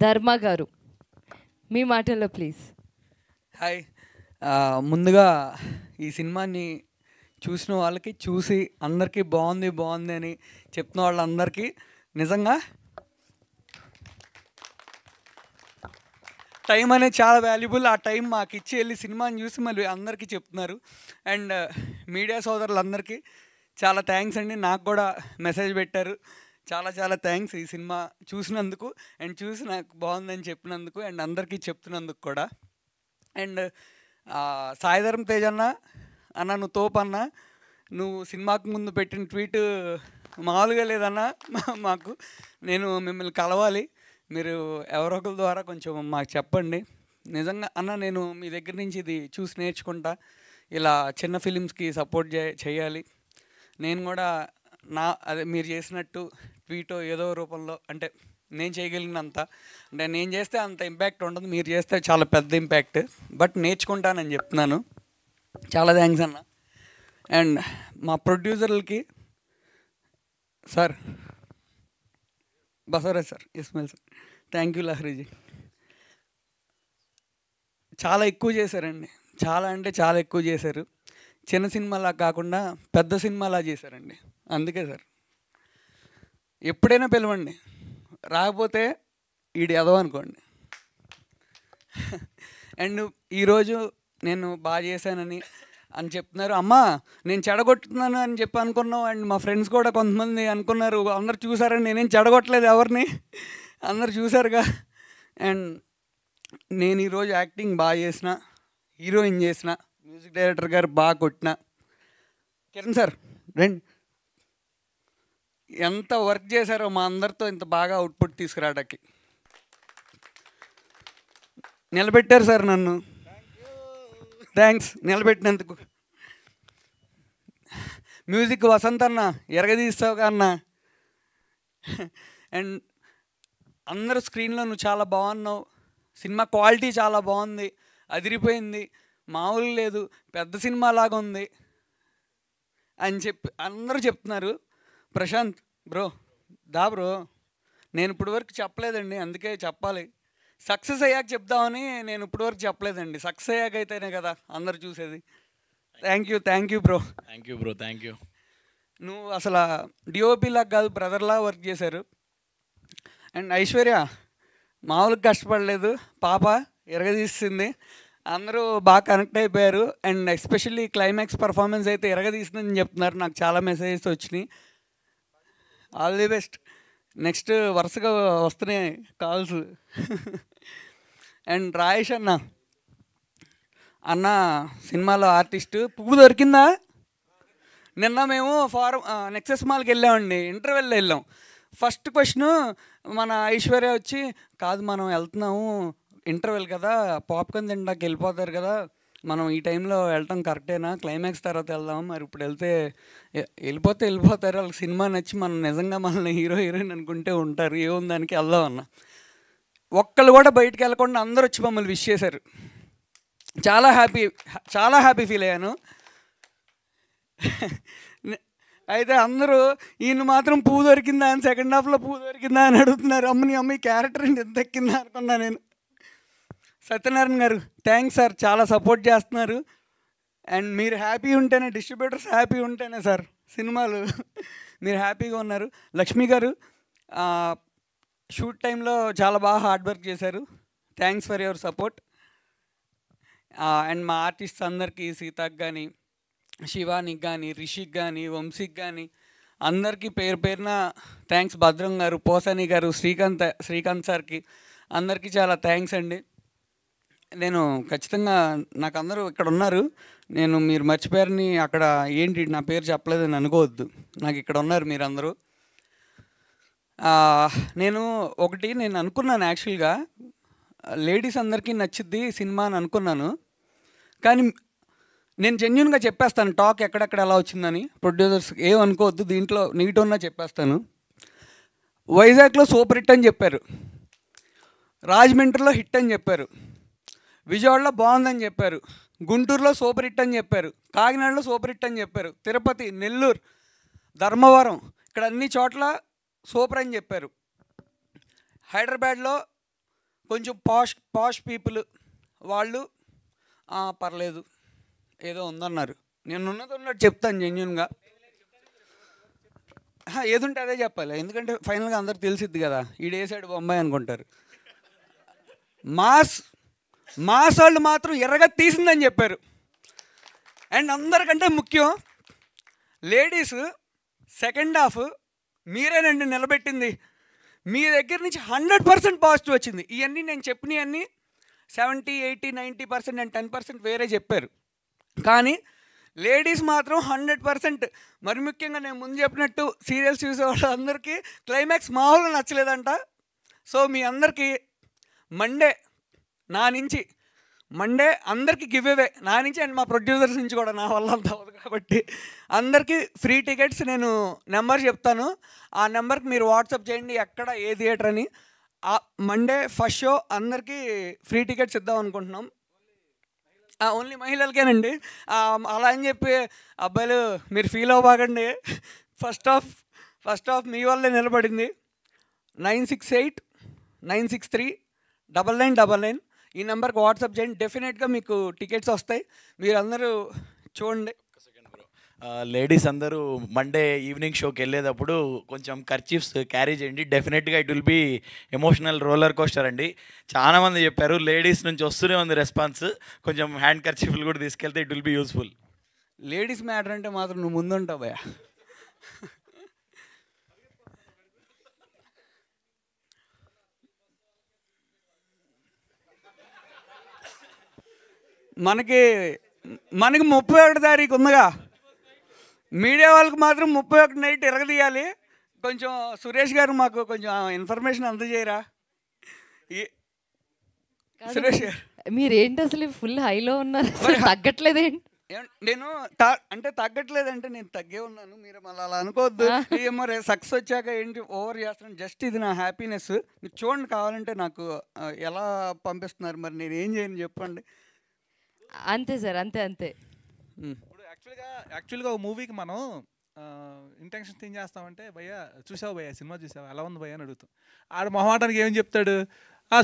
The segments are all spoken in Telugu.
ధర్మ గారు, మీ మాటల్లో ప్లీజ్. హాయ్. ముందుగా ఈ సినిమాని చూసిన వాళ్ళకి, చూసి అందరికీ బాగుంది బాగుంది అని చెప్తున్న వాళ్ళందరికీ నిజంగా టైం అనేది చాలా వాల్యుబుల్. ఆ టైం మాకు ఇచ్చి వెళ్ళి సినిమాని చూసి మళ్ళీ అందరికీ చెప్తున్నారు. అండ్ మీడియా సోదరులందరికీ చాలా థ్యాంక్స్ అండి. నాకు కూడా మెసేజ్ పెట్టారు, చాలా చాలా థ్యాంక్స్ ఈ సినిమా చూసినందుకు అండ్ చూసి నాకు బాగుందని చెప్పినందుకు అండ్ అందరికీ చెప్తున్నందుకు కూడా. అండ్ సాయిధరం తేజ్ అన్న, నువ్వు తోపన్న, నువ్వు సినిమాకు ముందు పెట్టిన ట్వీట్ మామూలుగా లేదన్నా. మాకు నేను మిమ్మల్ని కలవాలి, మీరు ఎవరో ఒకరి ద్వారా కొంచెం మాకు చెప్పండి. నిజంగా అన్న నేను మీ దగ్గర నుంచి ఇది చూసి నేర్చుకుంటా, ఇలా చిన్న ఫిలిమ్స్కి సపోర్ట్ చేయాలి. నేను కూడా అదే మీరు చేసినట్టు ట్వీటో ఏదో రూపంలో, అంటే నేను చేయగలిగినంత, అంటే నేను చేస్తే అంత ఇంపాక్ట్ ఉండదు, మీరు చేస్తే చాలా పెద్ద ఇంపాక్ట్, బట్ నేర్చుకుంటానని చెప్తున్నాను. చాలా థ్యాంక్స్ అన్న. అండ్ మా ప్రొడ్యూసర్లకి sir, Basavaraj sir, Ismail sir, thank you. లహరీజీ చాలా ఎక్కువ చేశారండి, చాలా అంటే చాలా ఎక్కువ చేశారు. చిన్న సినిమాలా కాకుండా పెద్ద సినిమాలా చేశారండి. అందుకే సార్ ఎప్పుడైనా పిలవండి, రాకపోతే ఈడు ఎదవ అనుకోండి. అండ్ ఈరోజు నేను బాగా చేశానని చెప్తున్నారు. అమ్మా నేను చెడగొట్టుతున్నాను అని చెప్పి అనుకున్నాం. అండ్ మా ఫ్రెండ్స్ కూడా కొంతమంది అనుకున్నారు, అందరు చూసారని. నేనేం చెడగొట్టలేదు ఎవరిని, అందరు చూసారుగా. అండ్ నేను ఈరోజు యాక్టింగ్ బాగా చేసిన, హీరోయిన్ చేసిన, మ్యూజిక్ డైరెక్టర్ గారు బాగా కొట్టిన. కిరణ్ సార్ రండి, ఎంత వర్క్ చేశారో మా అందరితో ఇంత బాగా అవుట్పుట్ తీసుకురావడానికి. నిలబెట్టారు సార్ నన్ను, థ్యాంక్స్ నిలబెట్టినందుకు. మ్యూజిక్ వసంత్ అన్న, ఎరగదీస్తావుగా అన్న. అండ్ అందరూ స్క్రీన్లో నువ్వు చాలా బాగున్నావు, సినిమా క్వాలిటీ చాలా బాగుంది, అదిరిపోయింది, మామూలు లేదు, పెద్ద సినిమా లాగా ఉంది అని చెప్పి అందరూ చెప్తున్నారు. ప్రశాంత్ బ్రో, దా బ్రో, నేను ఇప్పటివరకు చెప్పలేదండి, అందుకే చెప్పాలి. సక్సెస్ అయ్యాక చెప్దామని నేను ఇప్పటివరకు చెప్పలేదండి. సక్సెస్ అయ్యాక అయితేనే కదా అందరు చూసేది. Thank you bro. Thank you. నువ్వు అసలు డిఓపిలాగా కాదు, బ్రదర్లా వర్క్ చేశారు. అండ్ ఐశ్వర్య మామూలుగా కష్టపడలేదు, పాప ఎరగదీస్తుంది, అందరూ బాగా కనెక్ట్ అయిపోయారు. అండ్ ఎస్పెషల్లీ క్లైమాక్స్ పర్ఫార్మెన్స్ అయితే ఎరగదీస్తుందని చెప్తున్నారు, నాకు చాలా మెసేజెస్ వచ్చినాయి. All the best. నెక్స్ట్ వరుసగా వస్తున్నాయి కాల్స్. అండ్ రాయేష్ అన్న సినిమాలో ఆర్టిస్టు, పువ్వు దొరికిందా? నిన్న మేము నెక్సెస్ మాల్కి వెళ్ళామండి, ఇంటర్వెల్లో వెళ్ళాం. ఫస్ట్ క్వశ్చను మన ఐశ్వర్య వచ్చి, కాదు మనం వెళ్తున్నాము ఇంటర్వెల్ కదా, పాప్కార్న్ తినడానికి వెళ్ళిపోతారు కదా, మనం ఈ టైంలో వెళ్ళటం కరెక్టేనా, క్లైమాక్స్ తర్వాత వెళ్దాం, మరి ఇప్పుడు వెళ్తే వెళ్ళిపోతారు, వాళ్ళకి సినిమా నచ్చి మనం నిజంగా మనల్ని హీరో హీరోయిన్ అనుకుంటే ఉంటారు, ఏముంది దానికి వెళ్దాం అన్న. ఒక్కళ్ళు కూడా బయటికి వెళ్ళకుండా అందరూ వచ్చి మమ్మల్ని విష్ చేశారు. చాలా హ్యాపీ ఫీల్ అయ్యాను. అయితే అందరూ ఈయన మాత్రం పువ్వు దొరికిందా అని, సెకండ్ హాఫ్లో పువ్వు దొరికిందా అని అడుగుతున్నారు. అమ్మని క్యారెక్టర్ ఎంత ఎక్కిందా అనుకున్నా నేను. సత్యనారాయణ గారు థ్యాంక్స్ సార్, చాలా సపోర్ట్ చేస్తున్నారు. అండ్ మీరు హ్యాపీ ఉంటేనే, డిస్ట్రిబ్యూటర్స్ హ్యాపీ ఉంటేనే సార్ సినిమాలు, మీరు హ్యాపీగా ఉన్నారు. లక్ష్మి గారు షూట్ టైంలో చాలా బాగా హార్డ్ వర్క్ చేశారు, thanks for your support. And మా ఆర్టిస్ట్స్ అందరికీ, సీతాకి కానీ, శివానికి కానీ, రిషిక్ కానీ, వంశీకి కానీ, అందరికీ పేరు పేరున థ్యాంక్స్. భద్రం గారు, పోసాని గారు, శ్రీకాంత్ సార్కి అందరికీ చాలా థ్యాంక్స్ అండి. నేను ఖచ్చితంగా, నాకు అందరూ ఇక్కడ ఉన్నారు, నేను మీరు మర్చిపోయారని అక్కడ ఏంటి నా పేరు చెప్పలేదని అనుకోవద్దు, నాకు ఇక్కడ ఉన్నారు మీరందరూ. నేను అనుకున్నాను యాక్చువల్గా లేడీస్ అందరికీ నచ్చిద్ది సినిమా అని అనుకున్నాను, కానీ నేను జెన్యున్గా చెప్పేస్తాను టాక్ ఎక్కడెక్కడ ఎలా వచ్చిందని. ప్రొడ్యూసర్స్ ఏమనుకోవద్దు, దీంట్లో నీటున్నా చెప్పేస్తాను. వైజాగ్లో సూపర్ హిట్ అని చెప్పారు, రాజమండ్రిలో హిట్ అని చెప్పారు, విజయవాడలో బాగుందని చెప్పారు, గుంటూరులో సూపర్ హిట్ అని చెప్పారు, కాకినాడలో సూపర్ హిట్ అని చెప్పారు, తిరుపతి, నెల్లూరు, ధర్మవరం, ఇక్కడ అన్ని చోట్ల సూపర్ అని చెప్పారు. హైదరాబాద్లో కొంచెం పాష్ పాష్ పీపుల్ వాళ్ళు పర్లేదు ఏదో ఉందన్నారు. నేను ఉన్నది ఉన్నట్టు చెప్తాను జెన్యున్గా. ఏదుంటే అదే చెప్పాలి, ఎందుకంటే ఫైనల్గా అందరికి తెలిసిద్ది కదా, ఈడేసాడు బొంబాయి అనుకుంటారు. మాస్ మాస్ వాళ్ళు మాత్రం ఎర్రగా తీసిందని చెప్పారు. అండ్ అందరికంటే ముఖ్యం లేడీస్ సెకండ్ హాఫ్ మీరేనండి నిలబెట్టింది. మీ దగ్గర నుంచి 100% పాజిటివ్ వచ్చింది. ఇవన్నీ నేను చెప్పినవన్నీ 70, 80, 90% అండ్ 10% వేరే చెప్పారు. కానీ లేడీస్ మాత్రం 100%. మరి ముఖ్యంగా నేను ముందు చెప్పినట్టు సీరియల్స్ చూసే వాళ్ళందరికీ క్లైమాక్స్ మామూలుగా నచ్చలేదంట. సో మీ అందరికీ మండే అందరికీ గివ్ అవే నా నుంచి అండ్ మా ప్రొడ్యూసర్స్ నుంచి కూడా, నా వల్ల అంత అవ్వదు కాబట్టి అందరికీ ఫ్రీ టికెట్స్. నేను నెంబర్ చెప్తాను, ఆ నెంబర్కి మీరు వాట్సాప్ చేయండి ఎక్కడ ఏ థియేటర్ అని. మండే ఫస్ట్ షో అందరికీ ఫ్రీ టికెట్స్ ఇద్దాం అనుకుంటున్నాం. ఓన్లీ మహిళలకేనండి. అలా అని చెప్పి అబ్బాయిలు మీరు ఫీల్ అవ్వకండి. ఫస్ట్ హాఫ్ మీ వల్లే నిలబడింది. 968-963-9999 ఈ నెంబర్కి వాట్సాప్ చేయండి. డెఫినెట్గా మీకు టికెట్స్ వస్తాయి, మీరు అందరూ చూడండి. లేడీస్ అందరూ మండే ఈవినింగ్ షోకి వెళ్ళేటప్పుడు కొంచెం కర్చీఫ్స్ క్యారీ చేయండి. డెఫినెట్గా it will be emotional roller coaster అండి. చాలామంది చెప్పారు, లేడీస్ నుంచి వస్తూనే ఉంది రెస్పాన్స్. కొంచెం హ్యాండ్ కర్చీఫ్లు కూడా తీసుకెళ్తే it will be useful. Ladies matter అంటే మాత్రం నువ్వు ముందుంటావు భయ్యా. మనకి 31 తారీఖు ఉందిగా, మీడియా వాళ్ళకి మాత్రం 31 నైట్ ఎరగదీయాలి. కొంచెం సురేష్ గారు మాకు కొంచెం ఇన్ఫర్మేషన్ అందజేయరా సురేష్ గారు? మీరేంటి అసలు ఫుల్ హైలో ఉన్నారు, తగ్గట్లేదేంటి? నేను అంటే తగ్గట్లేదంటే నేను తగ్గే ఉన్నాను, మీరు మళ్ళీ అలా అనుకోవద్దు. ఏమో సక్సెస్ వచ్చాక ఏంటి ఓవర్ చేస్తున్నాను, జస్ట్ ఇది నా హ్యాపీనెస్. మీరు చూడండి కావాలంటే నాకు ఎలా పంపిస్తున్నారు, మరి నేను ఏం చేయను చెప్పండి. అంతే సార్, అంతే. ఇప్పుడు యాక్చువల్గా ఒక మూవీకి మనం ఇంటెన్షన్ ఏం చేస్తామంటే, భయ్యా చూసావు భయ్యా సినిమా చూసావు ఎలా ఉంది భయ్యా అని అడుగుతాం. ఆడు మొహమాటానికి ఏం చెప్తాడు,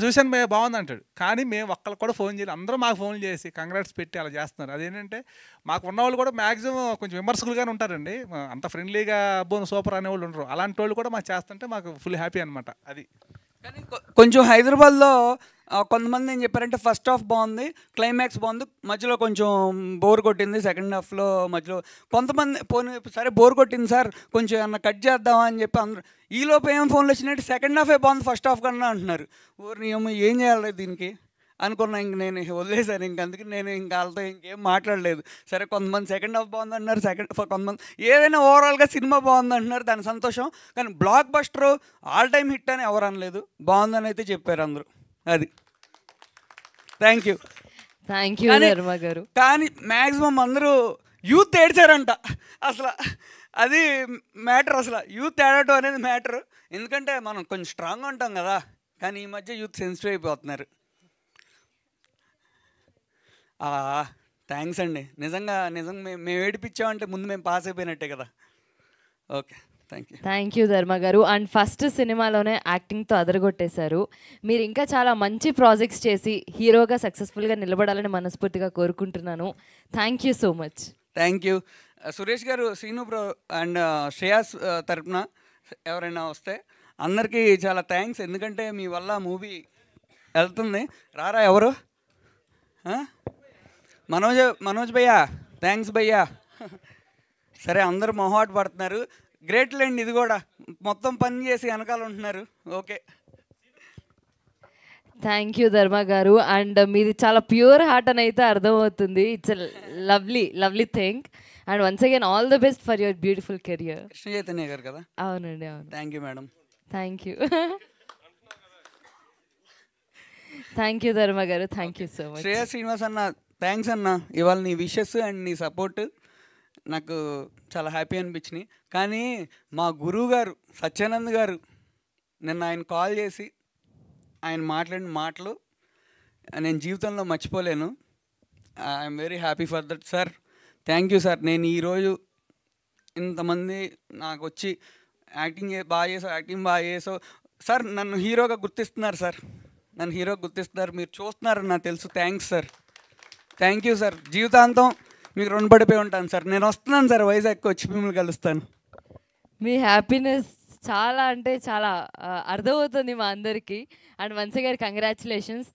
చూశాను భయ్యా బాగుంది అంటాడు. కానీ మేము ఒక్కరికి కూడా ఫోన్ చేయాలి, అందరూ మాకు ఫోన్లు చేసి కంగ్రాట్స్ పెట్టి అలా చేస్తున్నారు. అదేంటంటే మాకు ఉన్న వాళ్ళు కూడా మ్యాక్సిమం కొంచెం విమర్శకులుగానే ఉంటారండి, అంత ఫ్రెండ్లీగా అబ్బో సూపర్ అనేవాళ్ళు ఉండరు. అలాంటి వాళ్ళు కూడా మాకు చేస్తుంటే మాకు ఫుల్ హ్యాపీ అనమాట. అది కానీ కొంచెం హైదరాబాద్లో కొంతమంది ఏం చెప్పారంటే ఫస్ట్ హాఫ్ బాగుంది, క్లైమాక్స్ బాగుంది, మధ్యలో కొంచెం బోర్ కొట్టింది సెకండ్ హాఫ్లో మధ్యలో. కొంతమంది పోనీ సరే బోర్ కొట్టింది సార్ కొంచెం ఏమన్నా కట్ చేద్దామా అని చెప్పి అందరూ. ఈలోపు ఏం ఫోన్లు వచ్చినట్టు సెకండ్ హాఫే బాగుంది ఫస్ట్ హాఫ్ కన్నా అంటున్నారు. ఊరిని ఏం చేయాలి దీనికి అనుకున్నా, ఇంక నేను వదిలేశాను. ఇంక అందుకే నేను ఇంక వాళ్ళతో ఇంకేం మాట్లాడలేదు. సరే కొంతమంది సెకండ్ హాఫ్ బాగుంది అంటున్నారు, కొంతమంది ఏదైనా ఓవరాల్గా సినిమా బాగుంది అంటున్నారు, దాని సంతోషం. కానీ block buster all time hit అని ఎవరు అనలేదు, బాగుందని అయితే చెప్పారు అందరూ. అది థ్యాంక్ యూ ధర్మ గారు. కానీ మ్యాక్సిమం అందరూ యూత్ ఏడ్చారంట. అసలు అది మ్యాటర్, అసలు యూత్ ఏడటం అనేది మ్యాటర్. ఎందుకంటే మనం కొంచెం స్ట్రాంగ్గా ఉంటాం కదా, కానీ ఈ మధ్య యూత్ సెన్సిటివ్ అయిపోతున్నారు. థ్యాంక్స్ అండి, నిజంగా మేము ఏడిపించామంటే ముందు మేము పాస్ అయిపోయినట్టే కదా. ఓకే థ్యాంక్ యూ ధర్మ గారు. అండ్ ఫస్ట్ సినిమాలోనే యాక్టింగ్తో అదరగొట్టేశారు. మీరు ఇంకా చాలా మంచి ప్రాజెక్ట్స్ చేసి హీరోగా సక్సెస్ఫుల్గా నిలబడాలని మనస్ఫూర్తిగా కోరుకుంటున్నాను. Thank you so much. Thank you Suresh గారు, శ్రీను బ్రో అండ్ శ్రేయాస్ తరపున ఎవరైనా వస్తే అందరికీ చాలా థ్యాంక్స్. ఎందుకంటే మీ వల్ల మూవీ వెళ్తుంది. రారా ఎవరు? మనోజ్ భయ్యా, థ్యాంక్స్ భయ్యా. సరే అందరూ మొహాట్ పడుతున్నారు, గ్రేట్ లేండి. ఇది కూడా మొత్తం పని చేసి వెనకాల ఉంటున్నారు. ఓకే థ్యాంక్ యూ ధర్మ గారు. అండ్ మీది చాలా ప్యూర్ హార్ట్ అని అయితే అర్థమవుతుంది. It's lovely thing. And once again all the best for your beautiful career. Krishna Chaitanya గారు కదా? అవునండి, అవును. Thank you madam. Thank you ధర్మ గారు. Thank you so much. Shreya Srinivas అన్న, థ్యాంక్స్ అన్న. ఇవాళ నీ విషెస్ అండ్ నీ సపోర్ట్ నాకు చాలా హ్యాపీ అనిపించినాయి. కానీ మా గురువు గారు సత్యానంద్ గారు, నిన్న ఆయన కాల్ చేసి ఆయన మాట్లాడిన మాటలు నేను జీవితంలో మర్చిపోలేను. I'm very happy for that sir. Thank you sir. నేను ఈరోజు ఇంతమంది నాకు వచ్చి యాక్టింగ్ బాగా చేసావు సార్, నన్ను హీరోగా గుర్తిస్తున్నారు సార్. నన్ను హీరో గుర్తిస్తున్నారు, మీరు చూస్తున్నారని నాకు తెలుసు. Thanks sir, thank you sir. జీవితాంతం మీకు రుణపడిపోయి ఉంటాను సార్. నేను వస్తున్నాను సార్, వైజాగ్కి వచ్చి మిమ్మల్ని కలుస్తాను. మీ హ్యాపీనెస్ చాలా అంటే చాలా అర్థమవుతుంది మా అందరికీ. And once again congratulations.